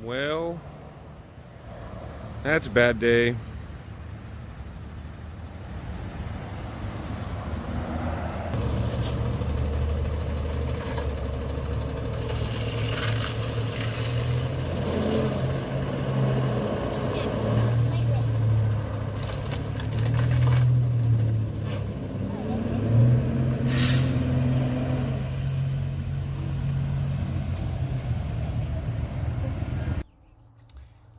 Well, that's a bad day.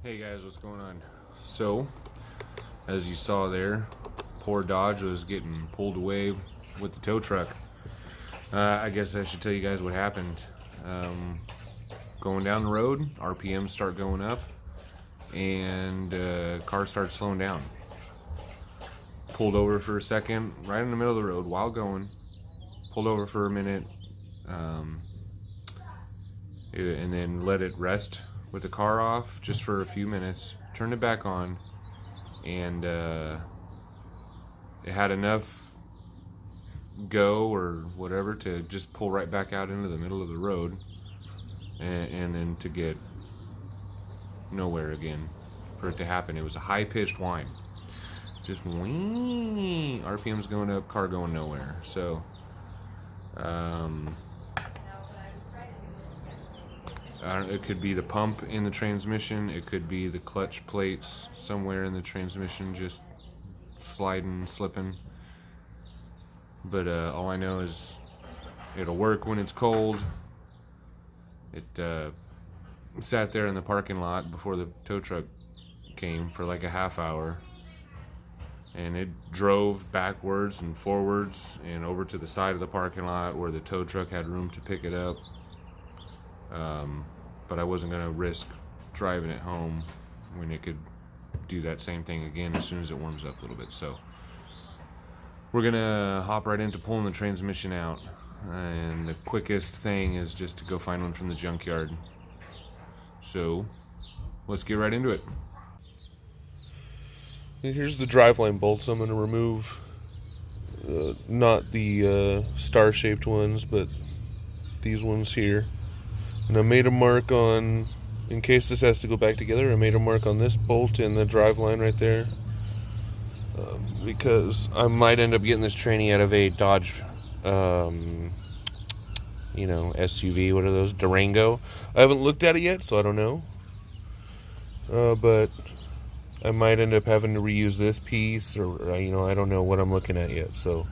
Hey guys, what's going on? So, as you saw there, poor Dodge was getting pulled away with the tow truck. I guess I should tell you guys what happened. Going down the road, RPMs start going up, and car starts slowing down. Pulled over for a second, right in the middle of the road while going. Pulled over for a minute, and then let it rest with the car off just for a few minutes, turned it back on, and it had enough go or whatever to just pull right back out into the middle of the road, and then to get nowhere again. For it to happen, it was a high-pitched whine, just wing, RPMs going up, car going nowhere. So it could be the pump in the transmission, it could be the clutch plates somewhere in the transmission just sliding, slipping. But all I know is it'll work when it's cold. It sat there in the parking lot before the tow truck came for like a half hour, and it drove backwards and forwards and over to the side of the parking lot where the tow truck had room to pick it up. But I wasn't going to risk driving it home when it could do that same thing again as soon as it warms up a little bit. So we're going to hop right into pulling the transmission out. And the quickest thing is just to go find one from the junkyard. So let's get right into it. Here's the driveline bolts I'm going to remove. Not the star-shaped ones, but these ones here. And I made a mark on, in case this has to go back together, I made a mark on this bolt in the driveline right there. Because I might end up getting this tranny out of a Dodge, SUV, what are those, Durango. I haven't looked at it yet, so I don't know. But I might end up having to reuse this piece, or, I don't know what I'm looking at yet. So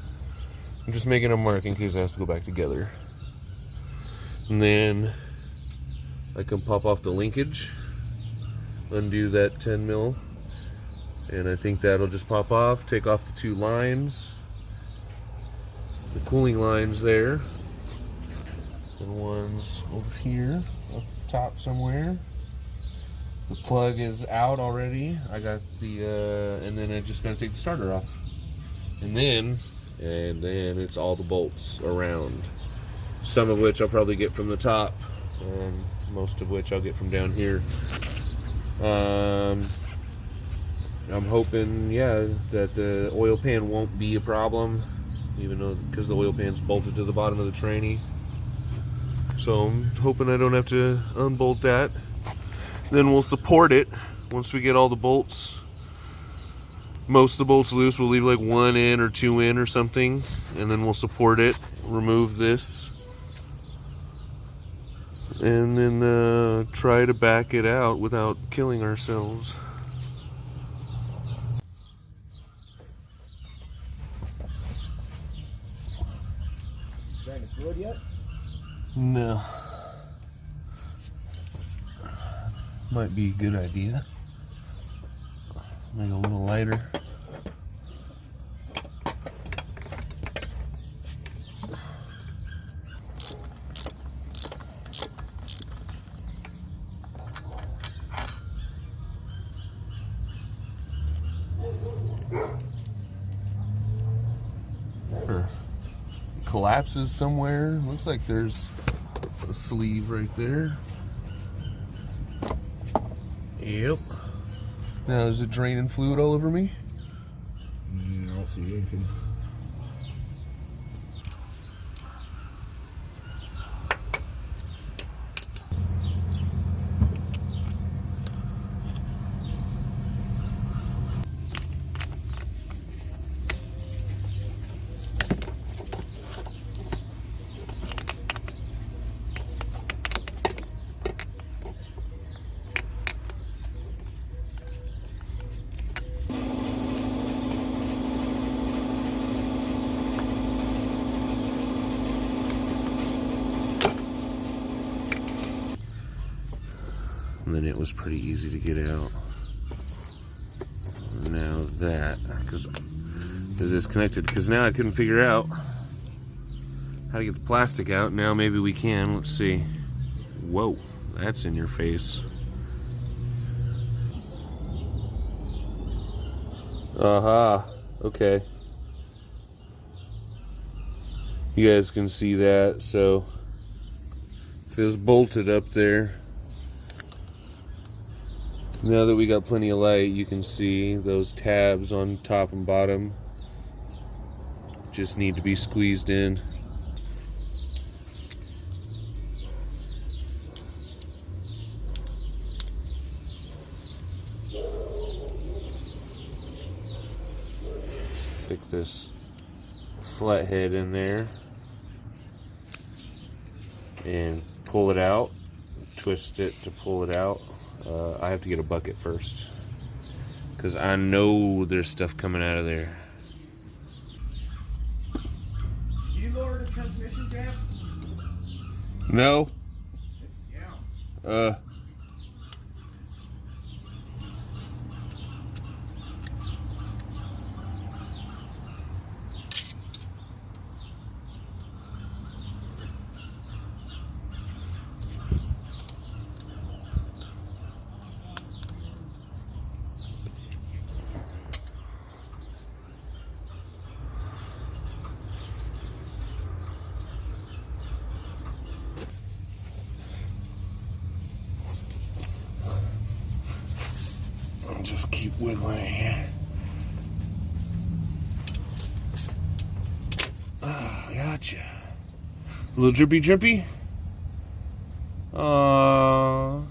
I'm just making a mark in case it has to go back together. And then I can pop off the linkage, undo that 10 mil, and I think that'll just pop off, take off the two lines, the cooling lines there, and one's over here, up top somewhere. The plug is out already. I got the, and then I just gotta take the starter off. And then it's all the bolts around. Some of which I'll probably get from the top, most of which I'll get from down here. I'm hoping, that the oil pan won't be a problem, even though, because the oil pan's bolted to the bottom of the tranny. So I'm hoping I don't have to unbolt that. Then we'll support it once we get all the bolts. Most of the bolts loose, we'll leave like one in or two in or something, and then we'll support it, remove this, and then try to back it out without killing ourselves. Ran the fluid yet? No. Might be a good idea. Make it a little lighter. Collapses somewhere. Looks like there's a sleeve right there. Yep. Now, is it draining fluid all over me? I don't see anything. and then it was pretty easy to get out. Now that, because it's connected, because now I couldn't figure out how to get the plastic out. Now maybe we can. Let's see. Whoa, that's in your face. Aha, okay. You guys can see that, so if it was bolted up there, now that we got plenty of light, you can see those tabs on top and bottom just need to be squeezed in. Stick this flathead in there and pull it out, twist it to pull it out. I have to get a bucket first because I know there's stuff coming out of there. Did you lower the transmission jam? No. It's down. Just keep wiggling it here. Ah, gotcha. A little drippy drippy. I'm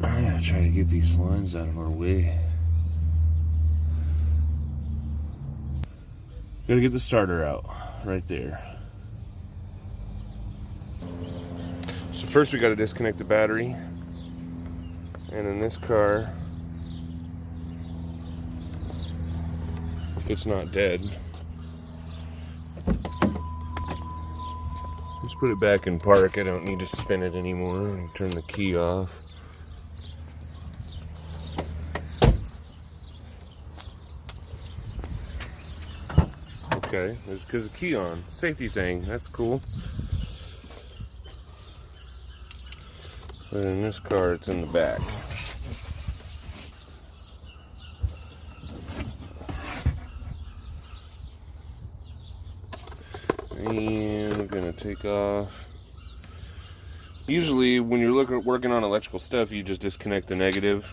gonna try to get these lines out of our way. Gotta get the starter out right there. So first we gotta disconnect the battery. And in this car, if it's not dead, just put it back in park. I don't need to spin it anymore. And turn the key off. Okay, there's because the key on. Safety thing, that's cool. But in this car, it's in the back. And I'm gonna take off. Usually, when you're working on electrical stuff, you just disconnect the negative.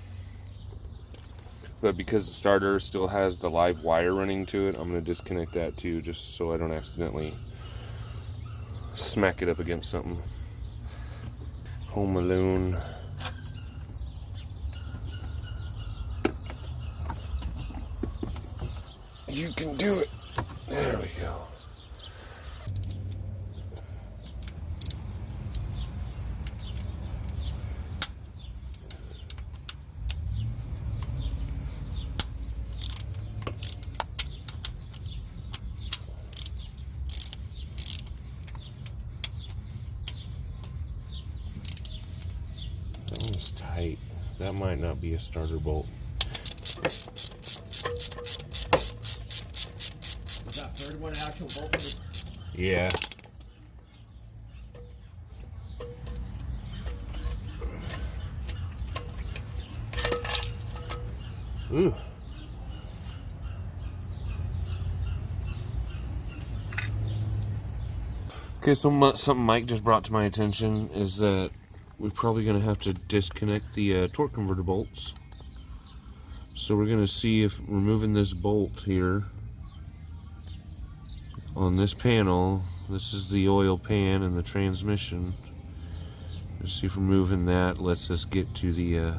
But because the starter still has the live wire running to it, I'm gonna disconnect that too, just so I don't accidentally smack it up against something. Home Alone. You can do it. There we go. That one's tight. That might not be a starter bolt. Is that third one actual bolt? Yeah. Ooh. Okay, so something Mike just brought to my attention is that we're probably going to have to disconnect the torque converter bolts. So we're going to see if removing this bolt here on this panel, this is the oil pan and the transmission. Let's see if removing that lets us get to the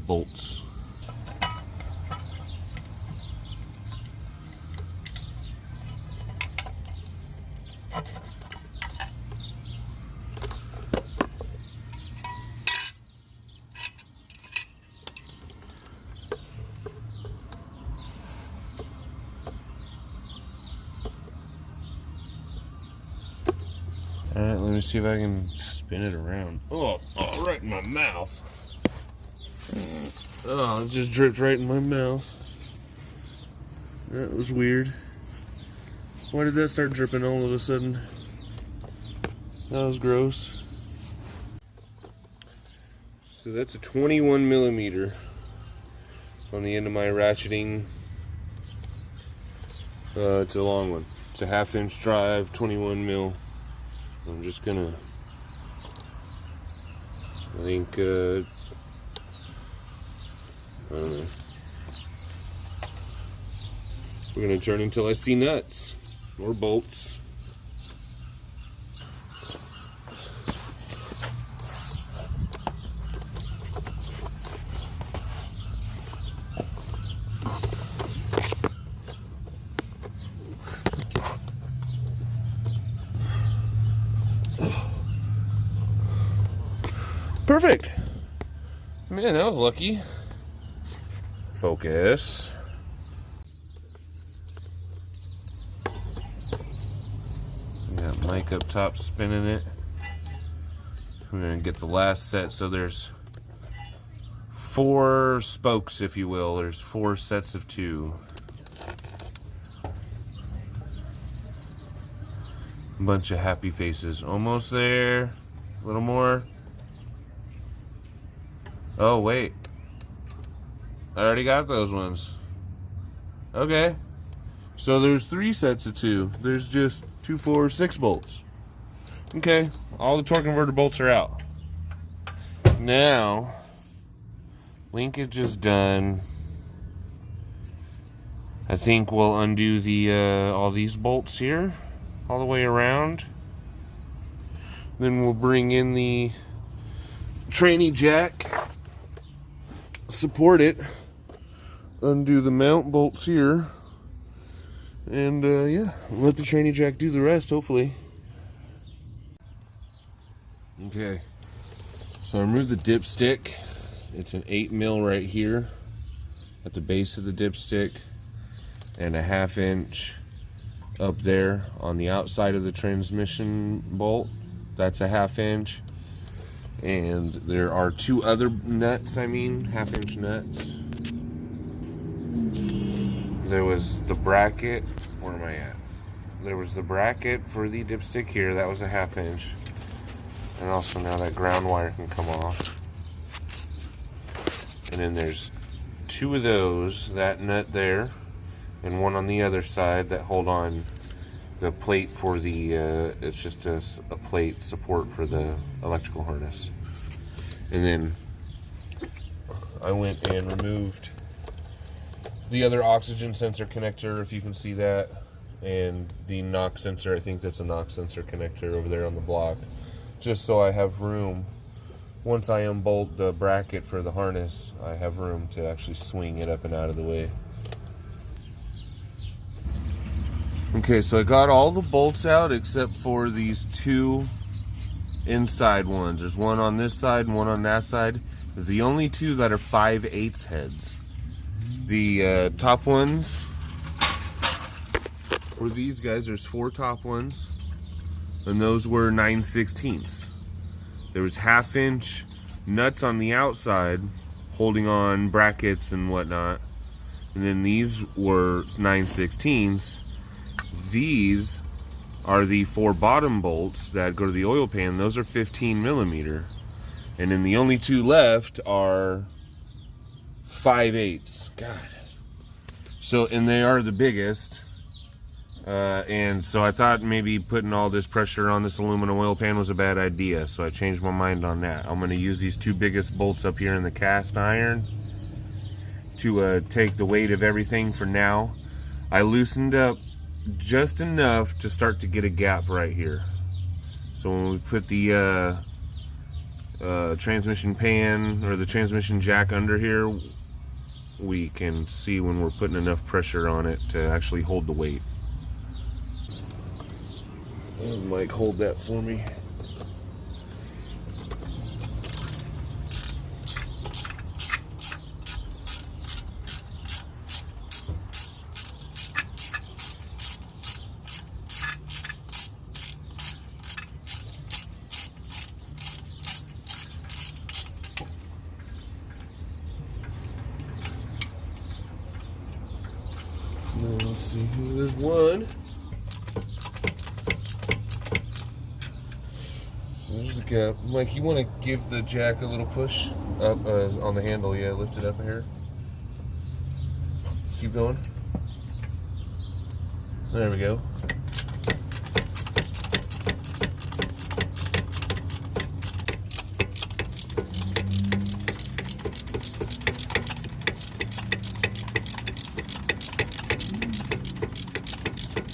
bolts. Alright, let me see if I can spin it around. Oh, right in my mouth. Oh, it just dripped right in my mouth. That was weird. Why did that start dripping all of a sudden? That was gross. So that's a 21 millimeter on the end of my ratcheting. It's a long one. It's a 1/2 inch drive, 21 mil. I'm just gonna, I think, I don't know. We're gonna turn until I see nuts or bolts. Perfect. Man, that was lucky. Focus. Got Mike up top spinning it. We're gonna get the last set. So there's 4 spokes, if you will. There's 4 sets of 2. Bunch of happy faces. Almost there. A little more. Oh, wait. I already got those ones. Okay. So there's 3 sets of 2. There's just 2, 4, 6 bolts. Okay. All the torque converter bolts are out. Now, linkage is done. I think we'll undo the all these bolts here, all the way around. Then we'll bring in the tranny jack. Support it, undo the mount bolts here, and yeah, let the tranny jack do the rest, hopefully. Okay, so I removed the dipstick. It's an 8 mil right here at the base of the dipstick, and a 1/2 inch up there on the outside of the transmission bolt. That's a 1/2 inch. And there are 2 other nuts, 1/2 inch nuts. There was the bracket, where am I at? There was the bracket for the dipstick here, that was a 1/2 inch. And also now that ground wire can come off. And then there's 2 of those, that nut there, and one on the other side that hold on the plate for the, it's just a plate support for the electrical harness. And then I went and removed the other oxygen sensor connector, if you can see that, and the knock sensor. I think that's a knock sensor connector over there on the block, just so I have room. Once I unbolt the bracket for the harness, I have room to actually swing it up and out of the way. Okay, so I got all the bolts out except for these 2 inside ones. There's one on this side and one on that side. There's the only 2 that are 5/8 heads. The top ones, or these guys, there's 4 top ones, and those were 9/16. There was 1/2 inch nuts on the outside holding on brackets and whatnot, and then these were 9/16. These are the 4 bottom bolts that go to the oil pan. Those are 15 millimeter. And then the only 2 left are 5/8. God. So, and they are the biggest. And so I thought maybe putting all this pressure on this aluminum oil pan was a bad idea. So I changed my mind on that. I'm going to use these 2 biggest bolts up here in the cast iron to take the weight of everything for now. I loosened up just enough to start to get a gap right here. So when we put the transmission pan or the transmission jack under here, we can see when we're putting enough pressure on it to actually hold the weight. Mike, hold that for me. see, there's one. So there's a gap. Mike, you want to give the jack a little push up on the handle? Yeah, lift it up here. Keep going. There we go.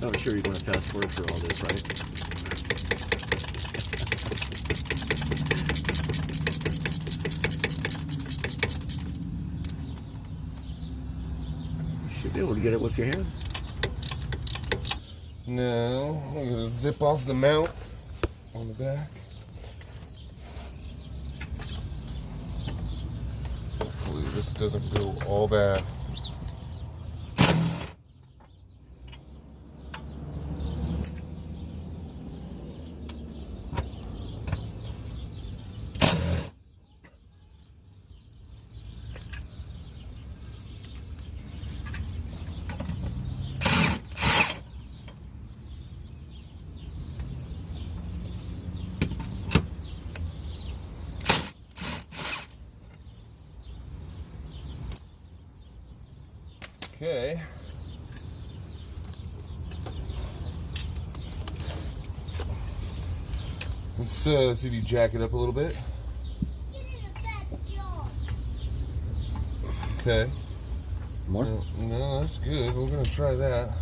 I'm sure you're going to fast forward through all this, right? You should be able to get it with your hand. No, I'm going to zip off the mount on the back. Hopefully this doesn't go all bad. Okay. Let's see if you jack it up a little bit. Okay. More? No, that's good. We're gonna try that.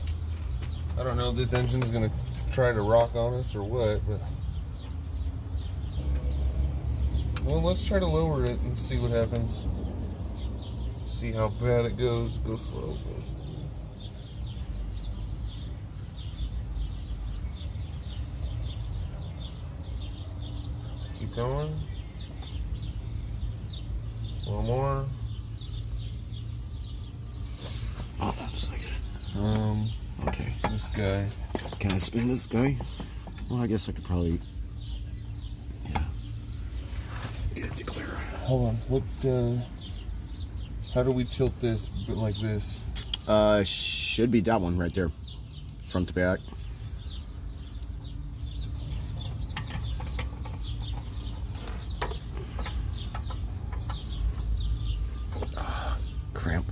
I don't know if this engine's gonna try to rock on us or what, but well, let's try to lower it and see what happens. See how bad it goes. Go slow. Keep going. One more. Oh, that's like it. Okay. It's this guy. Can I spin this guy? Well, I guess I could probably. Yeah. Get it to clear. Hold on. What? How do we tilt this? But like this. Should be that one right there, front to back. Cramp.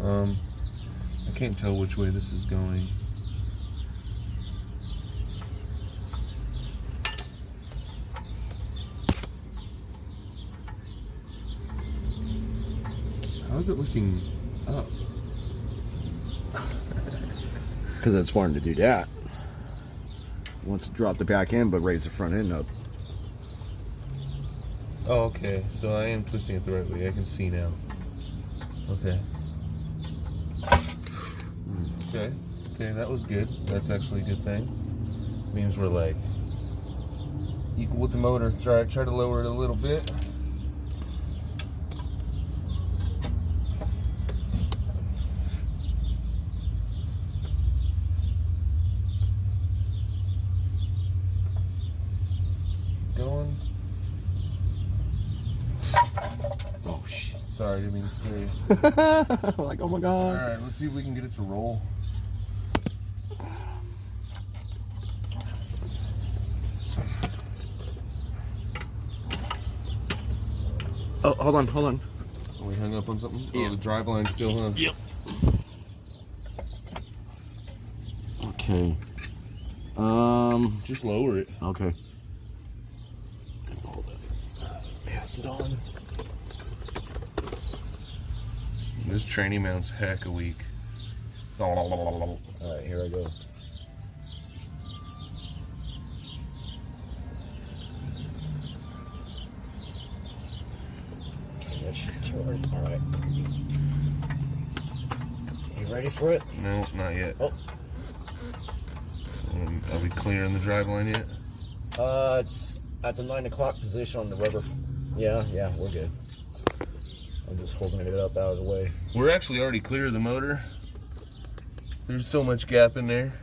I can't tell which way this is going. How is it lifting up? Because it's wanting to do that. It wants to drop the back end, but raise the front end up. Oh, okay. So I am twisting it the right way. I can see now. Okay. Okay. Okay, that was good. That's actually a good thing. Means we're like equal with the motor. Try to lower it a little bit. Going. Oh shit! Sorry, I didn't mean to scare you. Like, oh my god! All right, let's see if we can get it to roll. Oh, hold on. Are we hung up on something? Yeah. Oh, the drive line's still hung. Yep. Okay. Just lower it. Okay. Hold it. Pass it on. This tranny mount's heck a weak. All right, here I go. Okay, that should turn. All right. You ready for it? No, not yet. Oh. Are we clear in the drive line yet? It's at the 9 o'clock position on the rubber. Yeah, we're good. I'm just holding it up out of the way. We're actually already clear of the motor. There's so much gap in there.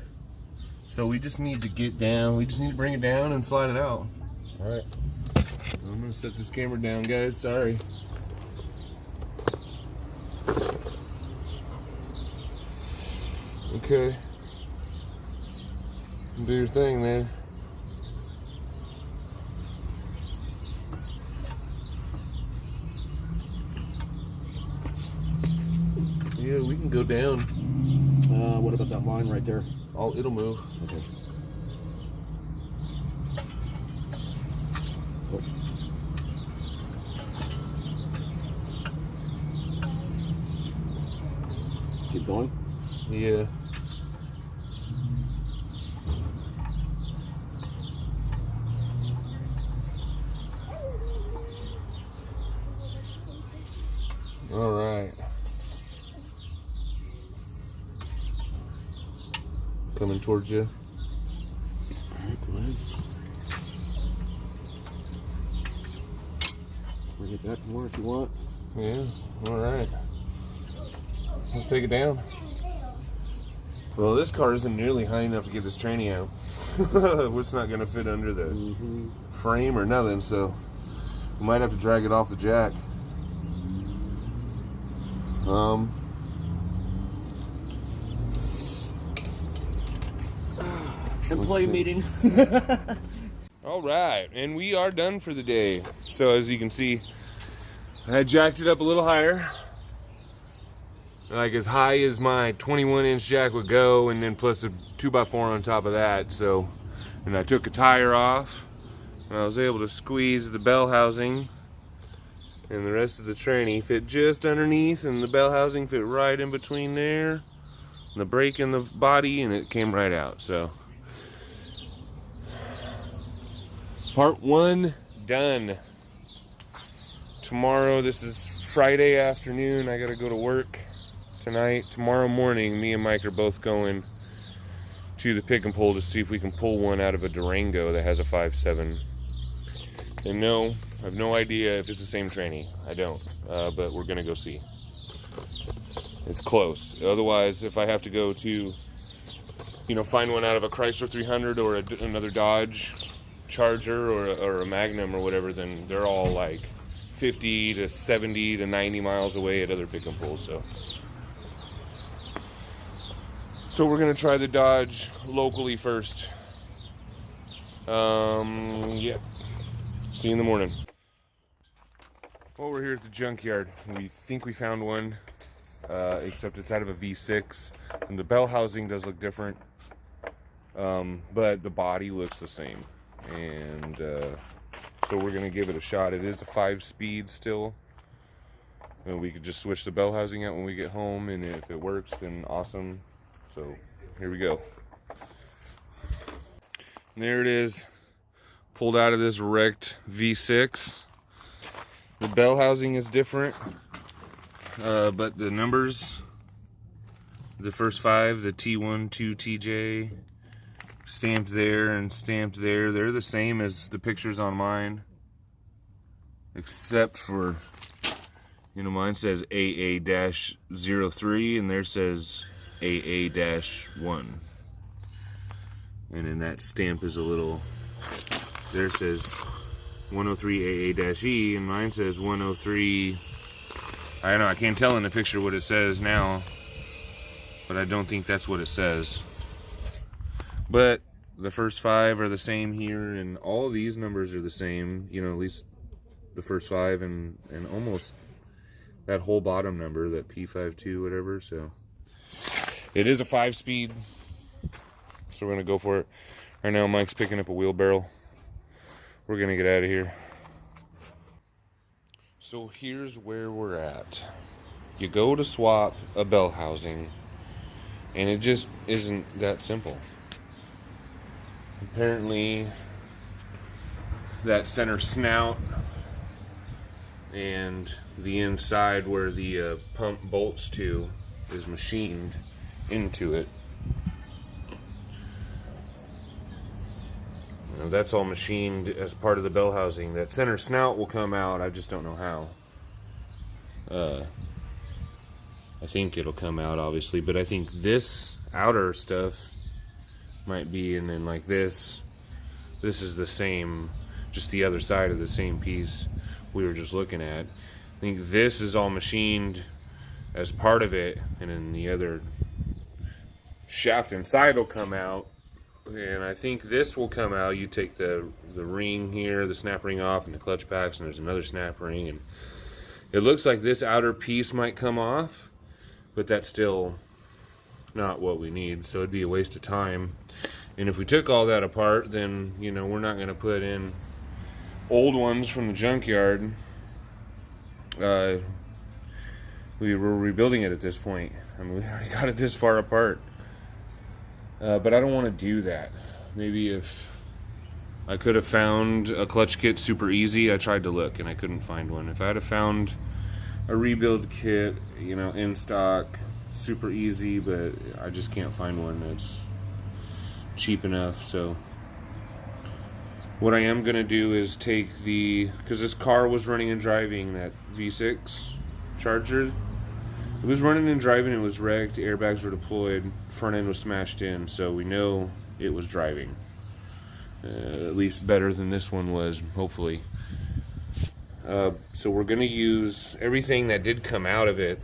So we just need to get down. We just need to bring it down and slide it out. All right. I'm gonna set this camera down, guys. Sorry. Okay. Do your thing there. Yeah, we can go down. What about that line right there? Oh, it'll move. Okay. Keep going. Yeah. All right. Coming towards you. All right, go ahead. Bring it back more if you want. Yeah. All right. Let's take it down. Well, this car isn't nearly high enough to get this tranny out. It's not going to fit under the frame or nothing, so we might have to drag it off the jack. Employee meeting. All right, and we are done for the day. So as you can see, I had jacked it up a little higher, like as high as my 21-inch jack would go, and then plus a 2x4 on top of that. So, and I took a tire off, and I was able to squeeze the bell housing, and the rest of the tranny fit just underneath, and the bell housing fit right in between there, and the brake in the body, and it came right out. So part 1 done. Tomorrow, this is Friday afternoon, I gotta go to work tonight. Tomorrow morning, me and Mike are both going to the pick and pull to see if we can pull one out of a Durango that has a 5.7. And no, I have no idea if it's the same tranny. I don't, but we're gonna go see. It's close. Otherwise, if I have to go to, find one out of a Chrysler 300 or another Dodge Charger or a Magnum or whatever, then they're all like 50 to 70 to 90 miles away at other pick and pulls. So we're gonna try the Dodge locally first. Yeah. See you in the morning. Well, we're here at the junkyard. We think we found one, except it's out of a V6, and the bell housing does look different, but the body looks the same. And so we're gonna give it a shot. It is a 5-speed still, and we could just switch the bell housing out when we get home, and if it works, then awesome. So here we go. And there it is, pulled out of this wrecked V6. The bell housing is different, but the numbers, the first 5, the T1, 2, TJ, stamped there and stamped there, they're the same as the pictures on mine, except for, mine says AA-03 and theirs says AA-1. And then that stamp is a little, there says 103 AA-E and mine says 103, I don't know, I can't tell in the picture what it says now, but I don't think that's what it says. But the first 5 are the same here, and all of these numbers are the same, at least the first 5 and almost that whole bottom number, that P52 whatever. So it is a 5-speed, so we're gonna go for it. Right now Mike's picking up a wheelbarrow. We're gonna get out of here. So here's where we're at. You go to swap a bell housing, and it just isn't that simple. Apparently that center snout and the inside where the pump bolts to is machined into it. Now that's all machined as part of the bell housing. That center snout will come out, I just don't know how. I think it'll come out obviously, but I think this outer stuff might be, and then like this is the same just the other side of the same piece we were just looking at. I think this is all machined as part of it, and then the other shaft inside will come out, and I think this will come out. You take the ring here, the snap ring off, and the clutch packs, and there's another snap ring, and it looks like this outer piece might come off, but that's still not what we need, so it'd be a waste of time. And if we took all that apart, then, you know, we're not going to put in old ones from the junkyard. We were rebuilding it at this point. I mean, we already got it this far apart. But I don't want to do that. Maybe if I could have found a clutch kit super easy. I tried to look and I couldn't find one. If I had have found a rebuild kit, you know, in stock, super easy, but I just can't find one that's cheap enough. So what I am going to do is take because this car was running and driving, that V6 Charger. It was running and driving, it was wrecked, airbags were deployed, front end was smashed in, so we know it was driving. At least better than this one was, hopefully. So we're going to use everything that did come out of it,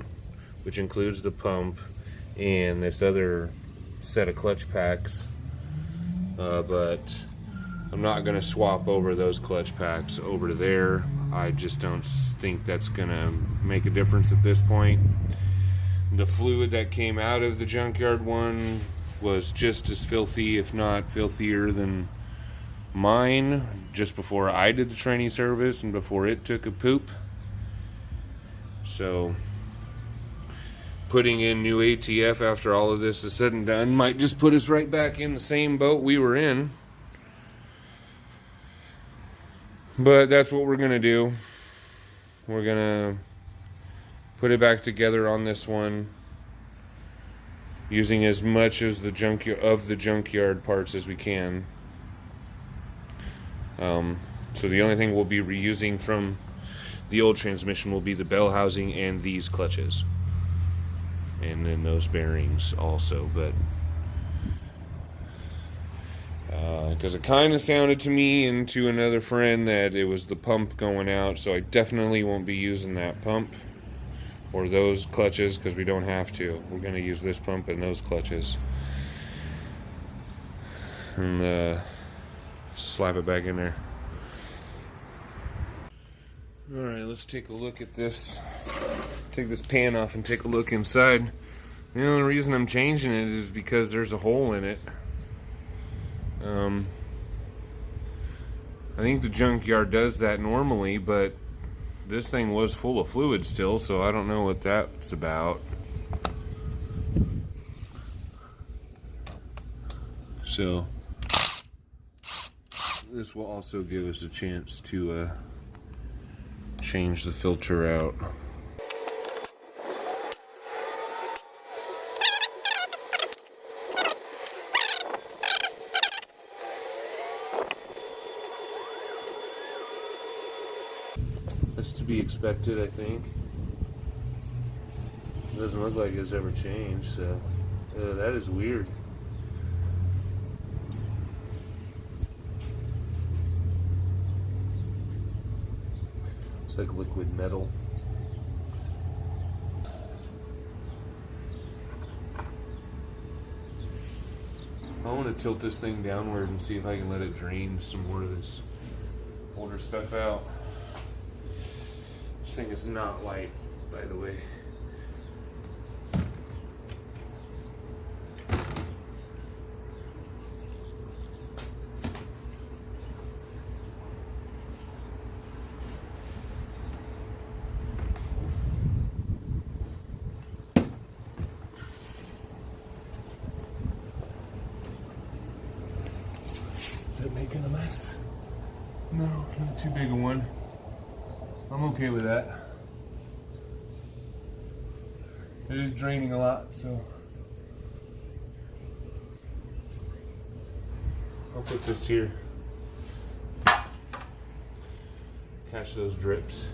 which includes the pump and this other set of clutch packs. But I'm not going to swap over those clutch packs over to there. I just don't think that's going to make a difference at this point. The fluid that came out of the junkyard one was just as filthy, if not filthier than mine, just before I did the training service and before it took a poop. So putting in new ATF after all of this is said and done might just put us right back in the same boat we were in. But that's what we're gonna do. We're gonna put it back together on this one, using as much as the junkyard parts as we can. So the only thing we'll be reusing from the old transmission will be the bell housing and these clutches, and then those bearings also. But because it kind of sounded to me and to another friend that it was the pump going out, so I definitely won't be using that pump or those clutches because we don't have to. We're going to use this pump and those clutches and slap it back in there. Alright, let's take a look at this. Take this pan off and take a look inside. The only reason I'm changing it is because there's a hole in it. I think the junkyard does that normally, but this thing was full of fluid still, so I don't know what that's about. So this will also give us a chance to change the filter out. That's to be expected, I think. It doesn't look like it's ever changed, so that is weird. It's like liquid metal. I want to tilt this thing downward and see if I can let it drain some more of this older stuff out. This thing is not light, by the way. Is it making a mess? No, not too big a one. I'm okay with that. It is draining a lot, so I'll put this here. Catch those drips.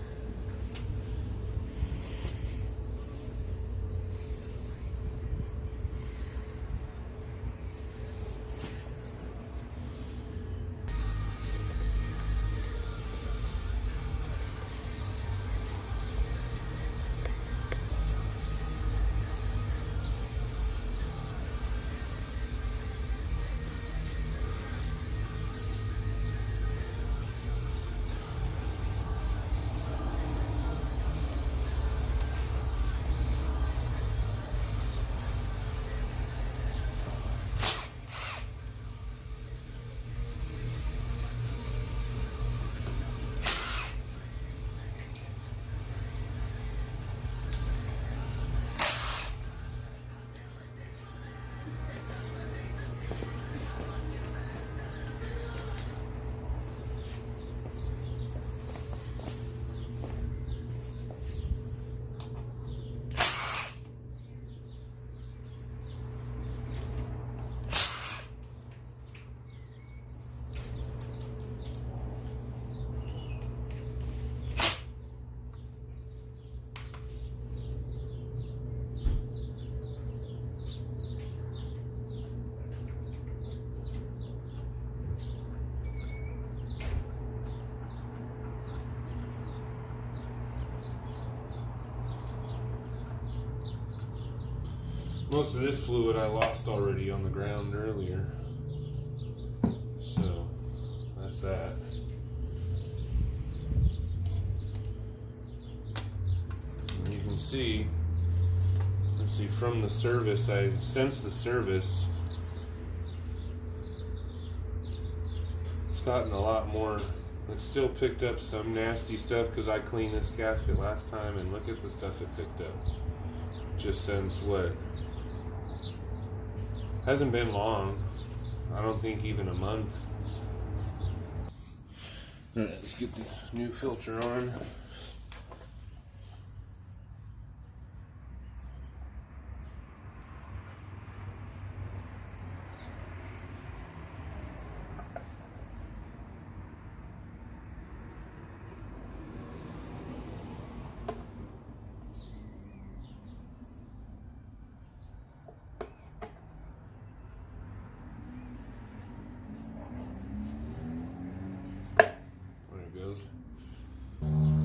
Most of this fluid I lost already on the ground earlier. So, that's that. And you can see, let's see, from the service, I sense the service. It's gotten a lot more. It still picked up some nasty stuff because I cleaned this gasket last time, and look at the stuff it picked up. Just since what? Hasn't been long. I don't think even a month. Alright, let's get the new filter on.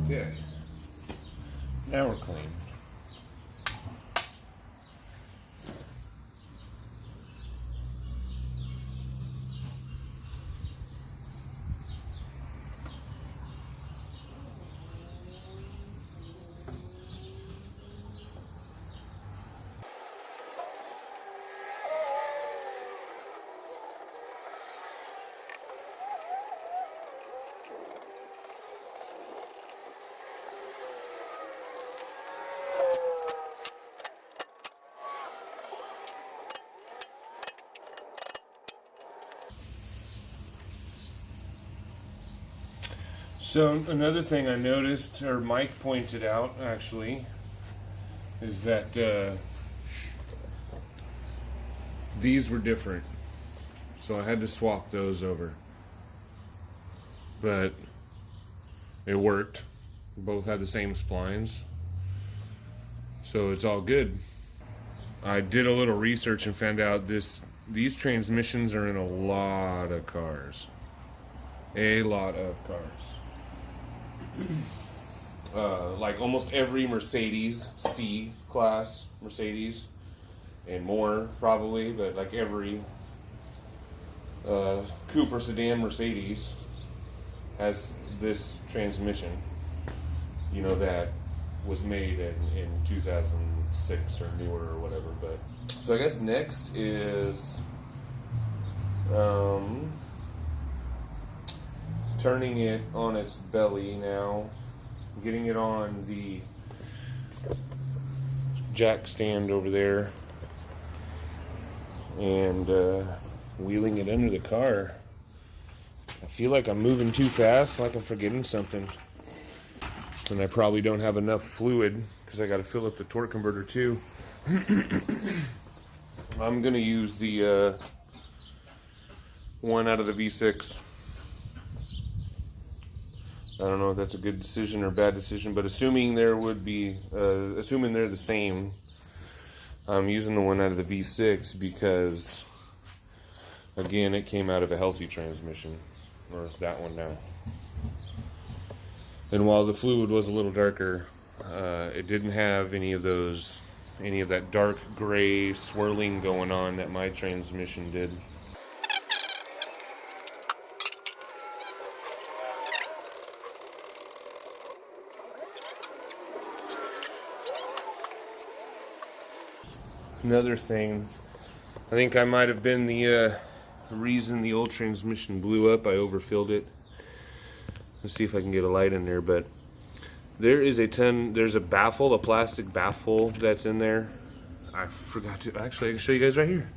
Okay, now we're clean. So another thing I noticed, or Mike pointed out actually, is that these were different. So I had to swap those over. But it worked. Both had the same splines. So it's all good. I did a little research and found out these transmissions are in a lot of cars. A lot of cars. Like almost every Mercedes, C-Class Mercedes, and more probably, but like every Cooper sedan Mercedes has this transmission, you know, that was made in 2006 or newer or whatever. But so I guess next is turning it on its belly now, getting it on the jack stand over there, and wheeling it under the car. I feel like I'm moving too fast, like I'm forgetting something, and I probably don't have enough fluid because I got to fill up the torque converter too. I'm gonna use the one out of the V6. I don't know if that's a good decision or bad decision, but assuming there would be, assuming they're the same, I'm using the one out of the V6 because, again, it came out of a healthy transmission, or that one now. And while the fluid was a little darker, it didn't have any of that dark gray swirling going on that my transmission did. Another thing, I think I might have been the reason the old transmission blew up. I overfilled it. Let's see if I can get a light in there, but there's a baffle, a plastic baffle that's in there. I forgot to, actually I can show you guys right here.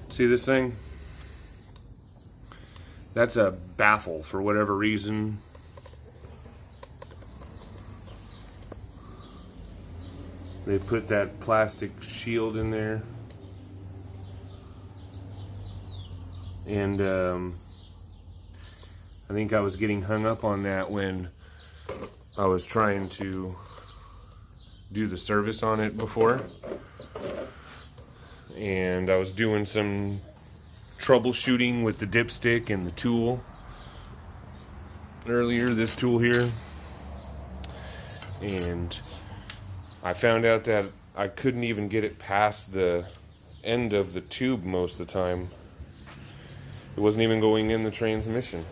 See this thing? That's a baffle for whatever reason. They put that plastic shield in there, and I think I was getting hung up on that when I was trying to do the service on it before, and I was doing some troubleshooting with the dipstick and the tool earlier, this tool here, and I found out that I couldn't even get it past the end of the tube most of the time. It wasn't even going in the transmission.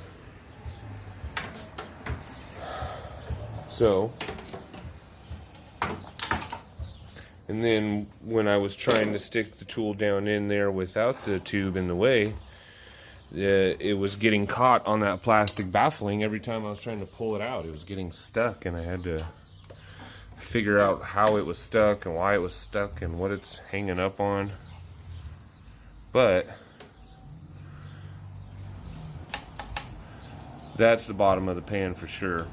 So, and then when I was trying to stick the tool down in there without the tube in the way, it was getting caught on that plastic baffling. Every time I was trying to pull it out, it was getting stuck, and I had to figure out how it was stuck and why it was stuck and what it's hanging up on. But that's the bottom of the pan for sure.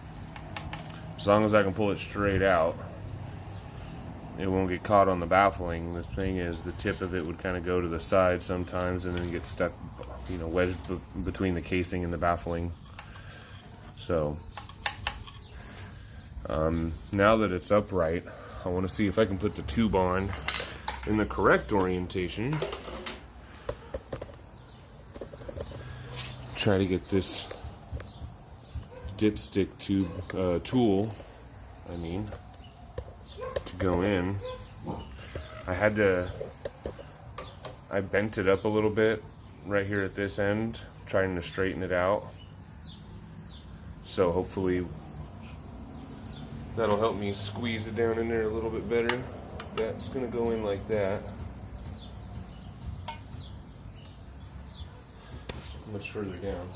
As long as I can pull it straight out, it won't get caught on the baffling. The thing is, the tip of it would kind of go to the side sometimes and then get stuck, you know, wedged between the casing and the baffling. So now that it's upright, I want to see if I can put the tube on in the correct orientation. Try to get this dipstick tube tool, to go in. I bent it up a little bit right here at this end, trying to straighten it out. So hopefully that'll help me squeeze it down in there a little bit better. That's gonna go in like that. Much further down.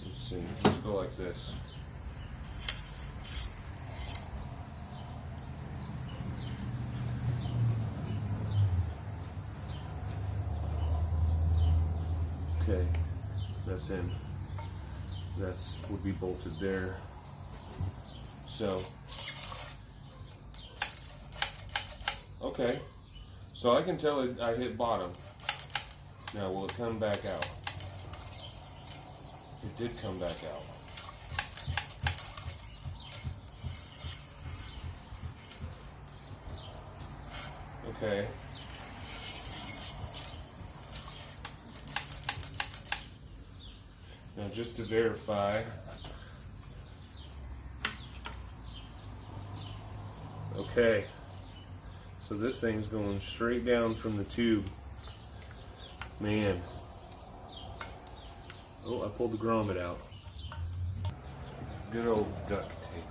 Let's see, let's go like this. Okay, that's in. That's would be bolted there. So, okay, so I can tell I hit bottom. Now, will it come back out? It did come back out. Okay. Now, just to verify, okay, so this thing's going straight down from the tube. Man. Oh, I pulled the grommet out. Good old duct tape.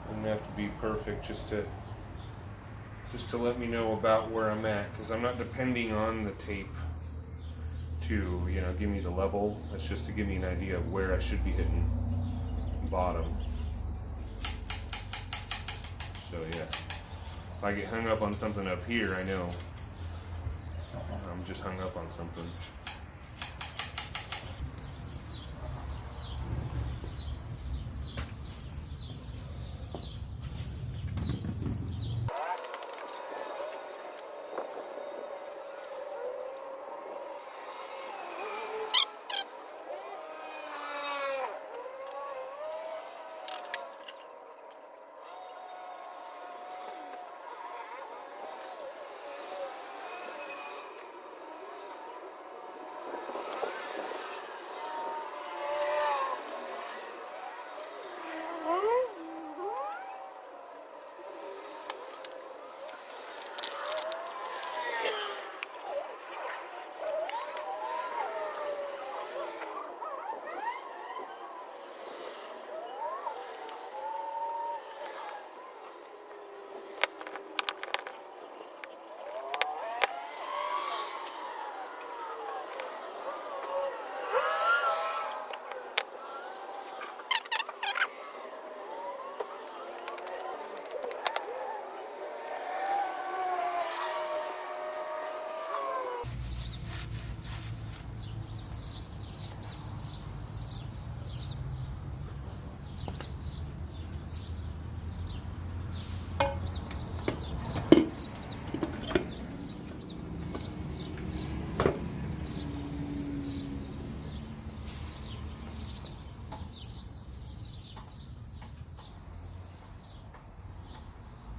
Doesn't have to be perfect, just to let me know about where I'm at, because I'm not depending on the tape to, you know, give me the level. It's just to give me an idea of where I should be hitting bottom. So yeah, if I get hung up on something up here, I know I'm just hung up on something.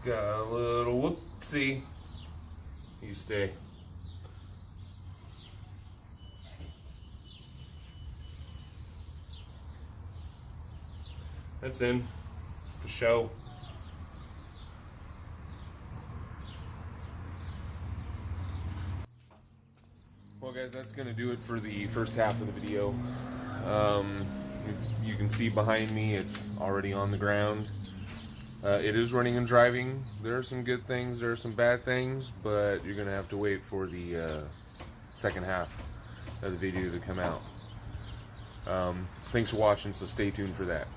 Got a little whoopsie. You stay. That's in for show. Well guys, that's gonna do it for the first half of the video. You can see behind me it's already on the ground. It is running and driving. There are some good things, there are some bad things, but you're gonna have to wait for the second half of the video to come out. Thanks for watching, so stay tuned for that.